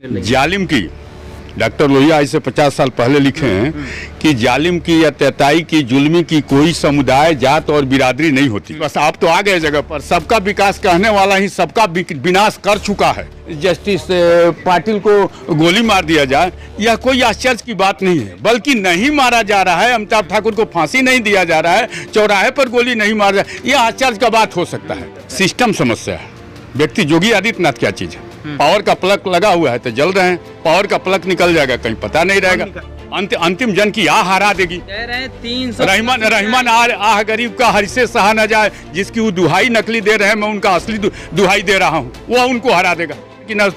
जालिम की डॉक्टर लोहिया आज से 50 साल पहले लिखे हैं कि जालिम की या तेताई की जुल्मी की कोई समुदाय जात और बिरादरी नहीं होती। बस आप तो आ गए जगह पर। सबका विकास कहने वाला ही सबका विनाश कर चुका है। जस्टिस पाटिल को गोली मार दिया जाए यह कोई आश्चर्य की बात नहीं है, बल्कि नहीं मारा जा रहा है। अमिताभ ठाकुर को फांसी नहीं दिया जा रहा है, चौराहे पर गोली नहीं मारा जा, यह आश्चर्य का बात हो सकता है। सिस्टम समस्या है। व्यक्ति योगी आदित्यनाथ क्या चीज है? पावर का प्लग लगा हुआ है तो जल रहे हैं। पावर का प्लग निकल जाएगा कहीं पता नहीं रहेगा। अंतिम जन की आह हरा देगी। रहमान आह गरीब का हर से सहा न जाए। जिसकी वो दुहाई नकली दे रहे हैं, मैं उनका असली दुहाई दे रहा हूँ, वो उनको हरा देगा। कि न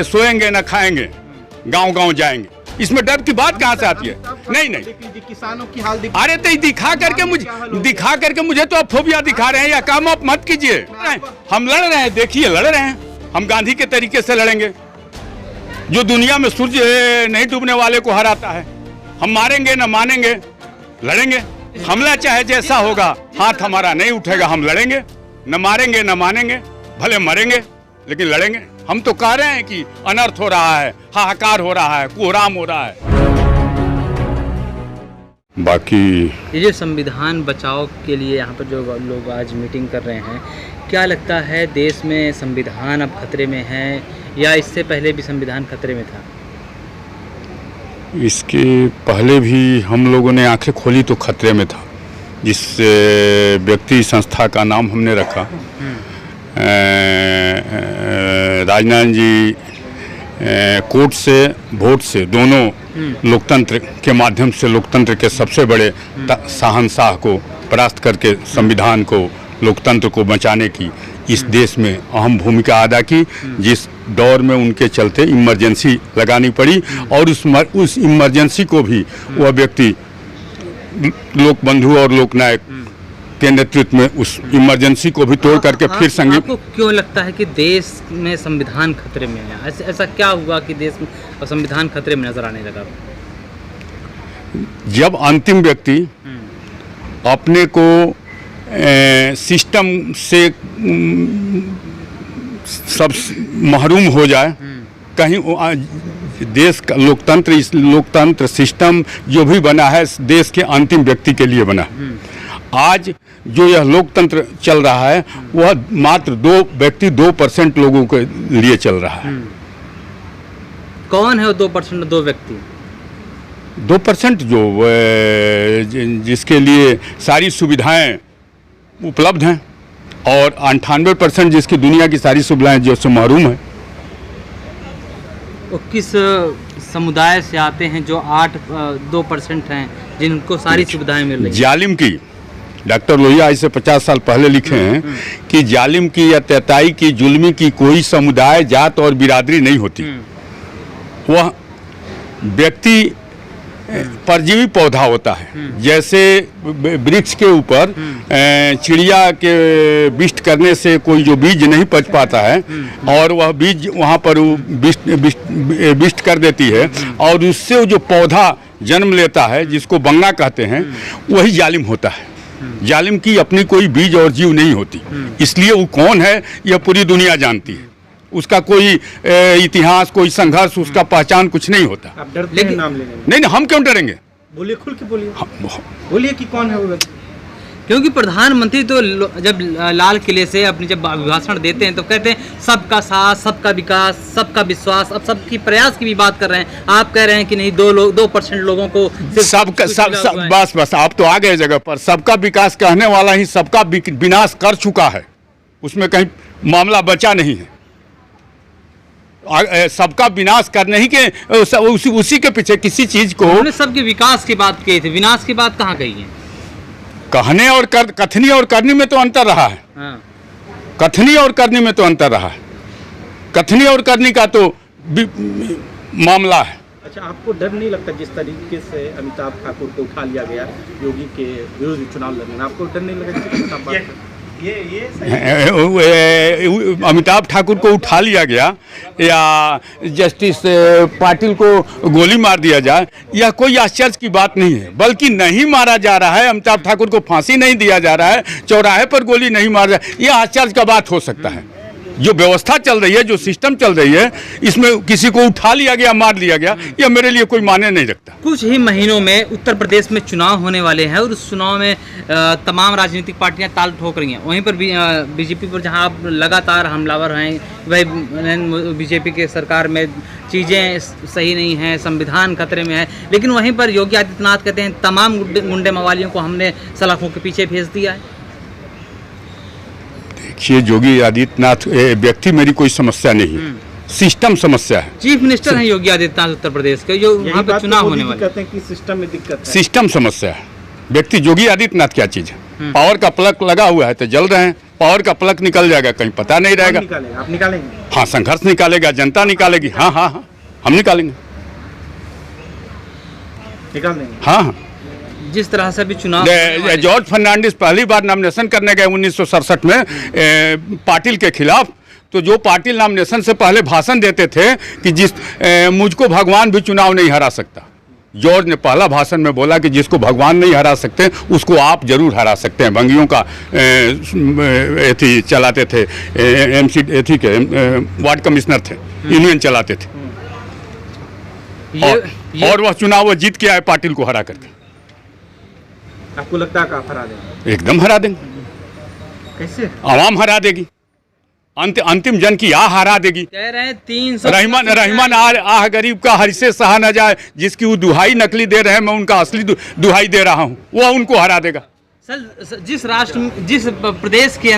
सोएंगे न खाएंगे, गांव जाएंगे। इसमें डर की बात कहाँ से आती है? नहीं किसानों की हाल अरे तो दिखा करके मुझे तो आप फोबिया दिखा रहे हैं। या काम आप मत कीजिए। हम लड़ रहे हैं, देखिए लड़ रहे हैं। हम गांधी के तरीके से लड़ेंगे, जो दुनिया में सूर्य नहीं डूबने वाले को हराता है। हम मारेंगे न मानेंगे, लड़ेंगे। हमला चाहे जैसा होगा, हाथ हमारा नहीं उठेगा। हम लड़ेंगे, न मारेंगे न मानेंगे, भले मरेंगे लेकिन लड़ेंगे। हम तो कह रहे हैं कि अनर्थ हो रहा है, हाहाकार हो रहा है, कोहराम हो रहा है। बाकी ये जो संविधान बचाओ के लिए यहाँ पर जो लोग आज मीटिंग कर रहे हैं, क्या लगता है देश में संविधान अब खतरे में है या इससे पहले भी संविधान खतरे में था? इसके पहले भी हम लोगों ने आंखें खोली तो खतरे में था। जिस व्यक्ति संस्था का नाम हमने रखा, राजनारायण जी, कोर्ट से वोट से दोनों लोकतंत्र के माध्यम से लोकतंत्र के सबसे बड़े शहंशाह को परास्त करके संविधान को, लोकतंत्र को बचाने की इस देश में अहम भूमिका अदा की। जिस दौर में उनके चलते इमरजेंसी लगानी पड़ी और उस इमरजेंसी को भी वह व्यक्ति लोक बंधु और लोकनायक के नेतृत्व में उस इमरजेंसी को भी तोड़ करके फिर संगीत। आपको क्यों लगता है कि देश में संविधान खतरे में है? ऐसा क्या हुआ कि देश में संविधान खतरे में नजर आने लगा? जब अंतिम व्यक्ति अपने को सिस्टम से सब महरूम हो जाए, कहीं देश का लोकतंत्र, इस लोकतंत्र सिस्टम जो भी बना है देश के अंतिम व्यक्ति के लिए बना। आज जो यह लोकतंत्र चल रहा है वह मात्र 2% लोगों के लिए चल रहा है। कौन है वो 2%? 2 व्यक्ति 2% जो जिसके लिए सारी सुविधाएं उपलब्ध हैं और 98% जिसकी दुनिया की सारी सुविधाएं जो से महरूम है। वो किस समुदाय से आते हैं जो 2% हैं जिनको सारी सुविधाएं मिल रही? जालिम की डॉक्टर लोहिया आज से 50 साल पहले लिखे हैं कि जालिम की या तेताई की जुल्मी की कोई समुदाय जात और बिरादरी नहीं होती। वह व्यक्ति परजीवी पौधा होता है। जैसे वृक्ष के ऊपर चिड़िया के विष्ट करने से कोई जो बीज नहीं पच पाता है और वह बीज वहाँ पर विष्ट कर देती है और उससे जो पौधा जन्म लेता है जिसको बंगा कहते हैं, वही जालिम होता है। जालिम की अपनी कोई बीज और जीव नहीं होती। इसलिए वो कौन है यह पूरी दुनिया जानती है। उसका कोई इतिहास, कोई संघर्ष, उसका पहचान कुछ नहीं होता। आप डरते हैं नाम लेने में? नहीं, हम क्यों डरेंगे? बोलिए, खुल के बोलिए। बोलिए कि कौन है वो व्यक्ति? क्योंकि प्रधानमंत्री तो जब लाल किले से अपनी जब भाषण देते हैं तो कहते हैं सबका साथ, सबका विकास, सबका विश्वास। अब सबकी प्रयास की भी बात कर रहे हैं। आप कह रहे हैं कि नहीं, 2% लोगों को बस आप तो आ गए जगह पर। सबका विकास कहने वाला ही सबका विनाश कर चुका है। उसमें कहीं मामला बचा नहीं है। सबका विनाश करने ही के उसी के पीछे किसी चीज को सबके विकास की बात कही थी, विनाश की बात कहाँ कही है? कहने और कथनी और करनी में तो अंतर रहा है। कथनी और करनी में तो अंतर रहा है। कथनी और करनी का तो मामला है। अच्छा, आपको डर नहीं लगता जिस तरीके से अमिताभ ठाकुर को उठा लिया गया योगी के विरुद्ध चुनाव लड़ने में? आपको डर नहीं लगा? अमिताभ ठाकुर को उठा लिया गया या जस्टिस पाटिल को गोली मार दिया जाए यह कोई आश्चर्य की बात नहीं है, बल्कि नहीं मारा जा रहा है। अमिताभ ठाकुर को फांसी नहीं दिया जा रहा है, चौराहे पर गोली नहीं मार रहा है, यह आश्चर्य का बात हो सकता है। जो व्यवस्था चल रही है, जो सिस्टम चल रही है, इसमें किसी को उठा लिया गया, मार लिया गया, यह मेरे लिए कोई मायने नहीं रखता। कुछ ही महीनों में उत्तर प्रदेश में चुनाव होने वाले हैं और उस चुनाव में तमाम राजनीतिक पार्टियां ताल ठोक रही हैं। वहीं पर बीजेपी पर जहां आप लगातार हमलावर हैं, वही बीजेपी के सरकार में चीज़ें सही नहीं हैं, संविधान खतरे में है, लेकिन वहीं पर योगी आदित्यनाथ कहते हैं तमाम गुंडे मवालियों को हमने सलाखों के पीछे भेज दिया है। देखिए, योगी आदित्यनाथ व्यक्ति मेरी कोई समस्या नहीं है, सिस्टम समस्या है। चीफ मिनिस्टर हैं योगी आदित्यनाथ उत्तर प्रदेश के, जो वहाँ पे चुनाव होने वाले कहते हैं कि सिस्टम में दिक्कत है। सिस्टम समस्या है। व्यक्ति योगी आदित्यनाथ क्या चीज है? पावर का प्लग लगा हुआ है तो जल रहे हैं, पावर का प्लग निकल जाएगा कहीं पता नहीं रहेगा। आप निकालेंगे? हाँ, संघर्ष निकालेगा, जनता निकालेगी। हाँ हाँ हाँ, हम निकालेंगे, निकाल देंगे। हाँ हाँ। जिस तरह से भी चुनाव जॉर्ज फर्नांडिस पहली बार नॉमिनेशन करने गए 1967 में पाटिल के खिलाफ, तो जो पाटिल नॉमिनेशन से पहले भाषण देते थे कि मुझको भगवान भी चुनाव नहीं हरा सकता, जॉर्ज ने पहला भाषण में बोला कि जिसको भगवान नहीं हरा सकते उसको आप जरूर हरा सकते हैं। भंगियों का एथी चलाते थे, MC एथी के वार्ड कमिश्नर थे, यूनियन चलाते थे, और वह चुनाव वो जीत के आए पाटिल को हरा करके। आपको लगता है आप हरा देंगे? एकदम हरा देंगे। कैसे? आवाम हरा देगी, अंतिम जन की आह हरा देगी। कह रहे हैं 300 रहमान आह गरीब का हर से सहा न जाए, जिसकी वो दुहाई नकली दे रहे हैं, मैं उनका असली दुहाई दे रहा हूँ, वो उनको हरा देगा। सर, जिस प्रदेश के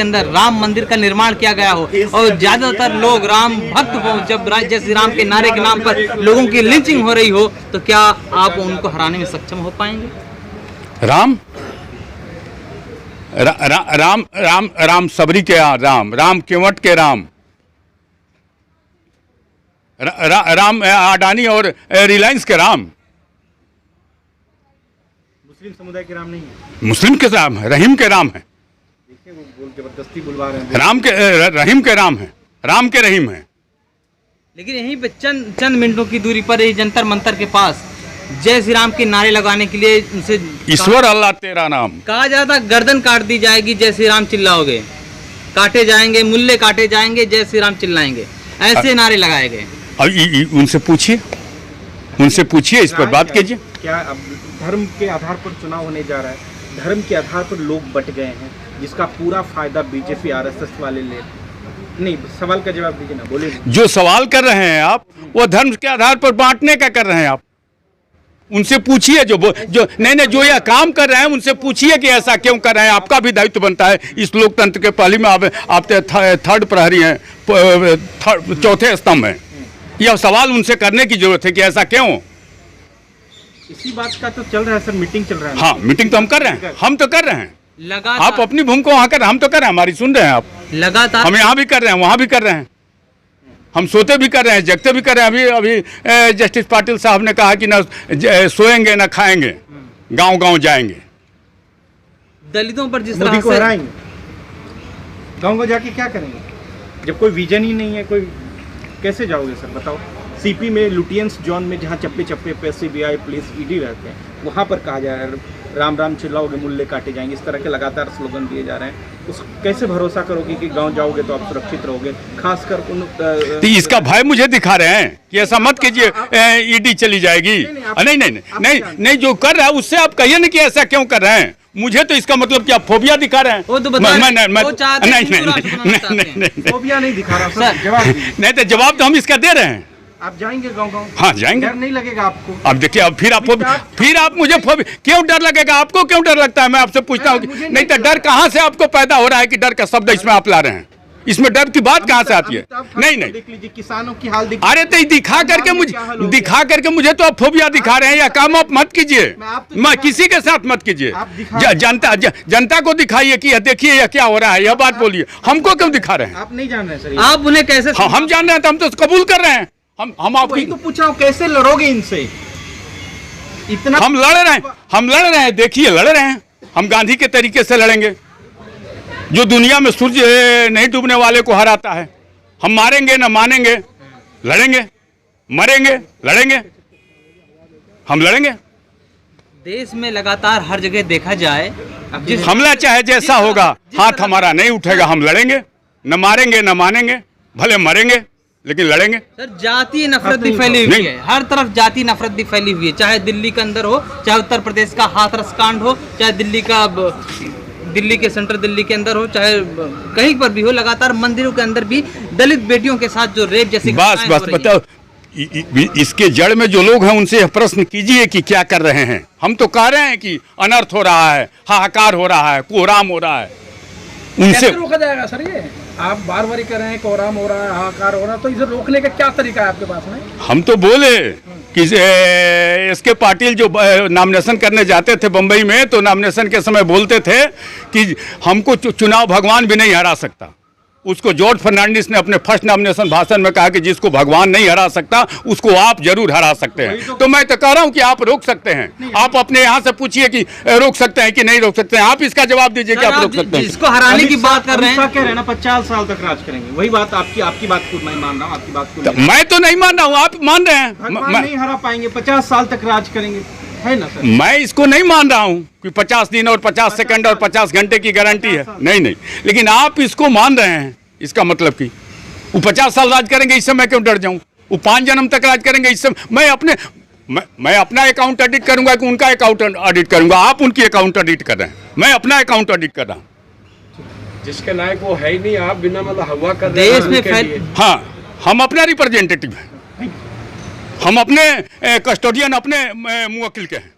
अंदर राम मंदिर का निर्माण किया गया हो और ज्यादातर लोग राम भक्त हो, जब जय श्री राम के नारे के नाम पर लोगों की लिंचिंग हो रही हो, तो क्या आप उनको हराने में सक्षम हो पाएंगे? राम सबरी के राम केवट के राम अडानी और रिलायंस के राम, मुस्लिम समुदाय के राम नहीं है। मुस्लिम के राम है, रहीम के राम है। देखिए वो जबरदस्ती बुलवा रहे हैं। राम के रहीम के राम है, राम के रहीम है। लेकिन यहीं पे चंद मिनटों की दूरी पर जंतर मंतर के पास जय श्री राम के नारे लगाने के लिए उनसे ईश्वर अल्लाह तेरा नाम कहा जाता, गर्दन काट दी जाएगी जय श्री राम चिल्लाओगे, काटे जाएंगे, मुल्ले काटे जाएंगे, जय श्री राम चिल्लाएंगे, ऐसे नारे लगाए गए। अब उनसे पूछिए, इस पर बात कीजिए। क्या अब धर्म के आधार पर चुनाव होने जा रहा है, धर्म के आधार पर लोग बट गए हैं, जिसका पूरा फायदा बीजेपी RSS वाले ले। नहीं, सवाल का जवाब दीजिए ना, बोले। जो सवाल कर रहे हैं आप, वो धर्म के आधार पर बांटने का कर रहे हैं आप। उनसे पूछिए, जो यह काम कर रहे हैं उनसे पूछिए कि ऐसा क्यों कर रहे हैं। आपका भी दायित्व बनता है इस लोकतंत्र के पहली में। आप थर्ड प्रहरी हैं, चौथे स्तंभ हैं। यह सवाल उनसे करने की जरूरत है कि ऐसा क्यों। इसी बात का तो चल रहा है सर, मीटिंग चल रहा है। हाँ, मीटिंग तो हम कर रहे हैं, लगातार। आप अपनी भूमिका वहाँ कर, हम तो कर रहे हैं, हमारी सुन रहे हैं आप। लगातार हम यहाँ भी कर रहे हैं, वहाँ भी कर रहे हैं, हम सोते भी कर रहे हैं, जगते भी कर रहे हैं। अभी जस्टिस पाटिल साहब ने कहा कि ना सोएंगे ना खाएंगे, गांव जाएंगे। दलितों पर जिस तरह तरह से हराएंगे, गांव जाके क्या करेंगे जब कोई विजन ही नहीं है? कोई कैसे जाओगे सर, बताओ। CP में लुटियंस जोन में जहाँ चप्पे पे CBI पुलिस ED रहते हैं, वहाँ पर कहा जा रहा है राम राम चिल्लाओगे मुल्ले काटे जाएंगे, इस तरह के लगातार स्लोगन दिए जा रहे हैं। उस कैसे भरोसा करोगे कि गांव जाओगे तो आप सुरक्षित रहोगे? खासकर तो इसका भय मुझे दिखा रहे हैं कि ऐसा मत कीजिए, ED चली जाएगी। नहीं, जो कर रहा है उससे आप कहिए ना कि ऐसा क्यों कर रहे हैं। मुझे तो इसका मतलब कि आप फोबिया दिखा रहे हैं। फोबिया नहीं दिखा रहा सर, जवाब नहीं तो जवाब तो हम इसका दे रहे हैं। आप जाएंगे गांव? हाँ, जाएंगे। डर नहीं लगेगा आपको? अब देखिए, अब फिर आप मुझे क्यों डर लगेगा? आपको क्यों डर लगता है? मैं आपसे पूछता हूँ। नहीं तो डर कहाँ से आपको पैदा हो रहा है कि डर का शब्द इसमें आप ला रहे हैं? इसमें डर की बात कहाँ से आती है? नहीं, देख लीजिए किसानों की हाल। अरे तो दिखा करके मुझे तो आप फोबिया दिखा रहे हैं। या काम आप मत कीजिए, मैं किसी के साथ मत कीजिए। जनता को दिखाइए कि देखिए यह क्या हो रहा है, यह बात बोलिए। हमको क्यों दिखा रहे हैं? आप नहीं जान रहे सर, आप उन्हें कैसे? हम जान रहे हैं तो हम तो कबूल कर रहे हैं। हम आपको तो पूछा कैसे लड़ोगे इनसे? इतना हम लड़ रहे हैं। देखिए, लड़ रहे हैं। हम गांधी के तरीके से लड़ेंगे, जो दुनिया में सूर्य नहीं डूबने वाले को हराता है। हम मारेंगे ना मानेंगे, लड़ेंगे, मरेंगे, लड़ेंगे, हम लड़ेंगे। देश में लगातार हर जगह देखा जाए, हमला चाहे जैसा होगा, हाथ हमारा नहीं उठेगा, हम लड़ेंगे। न मारेंगे न मानेंगे, भले मरेंगे लेकिन लड़ेंगे। सर जातीय नफरत भी फैली हुई है, हर तरफ जातीय नफरत भी फैली हुई है, चाहे दिल्ली के अंदर हो, चाहे उत्तर प्रदेश का हाथरस कांड हो, चाहे दिल्ली के सेंट्रल दिल्ली के अंदर हो, चाहे कहीं पर भी हो, लगातार मंदिरों के अंदर भी दलित बेटियों के साथ जो रेप जैसी बस बस बताओ, इसके जड़ में जो लोग हैं उनसे प्रश्न कीजिए कि क्या कर रहे हैं। हम तो कह रहे हैं कि अनर्थ हो रहा है, हाहाकार हो रहा है, कोहराम हो रहा है, उनसे कैसे रोका जाएगा सर? ये आप बार बार कर रहे हैं, कोहराम हो रहा है, हाहाकार हो रहा है, तो इसे रोकने का क्या तरीका है आपके पास में? हम तो बोले कि एसके पाटिल जो नॉमिनेशन करने जाते थे बम्बई में, तो नॉमिनेशन के समय बोलते थे कि हमको चुनाव भगवान भी नहीं हरा सकता। उसको जॉर्ज फर्नांडिस ने अपने फर्स्ट नॉमिनेशन भाषण में कहा कि जिसको भगवान नहीं हरा सकता उसको आप जरूर हरा सकते हैं। तो मैं तो कह रहा हूं कि आप रोक सकते हैं। आप अपने यहाँ से पूछिए कि रोक सकते हैं कि नहीं रोक सकते हैं, आप इसका जवाब दीजिए कि आप रोक सकते हैं। जिसको हराने की बात कर रहे हैं, कह रहे हैं ना 50 साल तक राज करेंगे, वही बात आपकी बात को मैं मान रहा हूँ, आपकी बात को मैं तो नहीं मान रहा हूँ, आप मान रहे हैं। भगवान नहीं हरा पाएंगे, 50 साल तक राज करेंगे, है ना सर? मैं इसको नहीं मान रहा हूँ कि 50 दिन और 50 सेकंड और 50 घंटे की गारंटी है, नहीं, लेकिन आप इसको मान रहे हैं। इसका मतलब कि वो 50 साल राज करेंगे, इससे मैं क्यों डर जाऊं? वो 5 जन्म तक राज करेंगे, इससे मैं अपना अकाउंट ऑडिट करूंगा कि उनका अकाउंट ऑडिट करूंगा? आप उनकी अकाउंट ऑडिट कर रहे हैं, मैं अपना अकाउंट ऑडिट कर रहा हूं। जिसके लायक वो है ही नहीं, आप बिना मतलब हवा कर रहे देश में फैल। हाँ, हम अपना रिप्रेजेंटेटिव हैं, हम अपने कस्टोडियन, अपने मुवक्किल के हैं।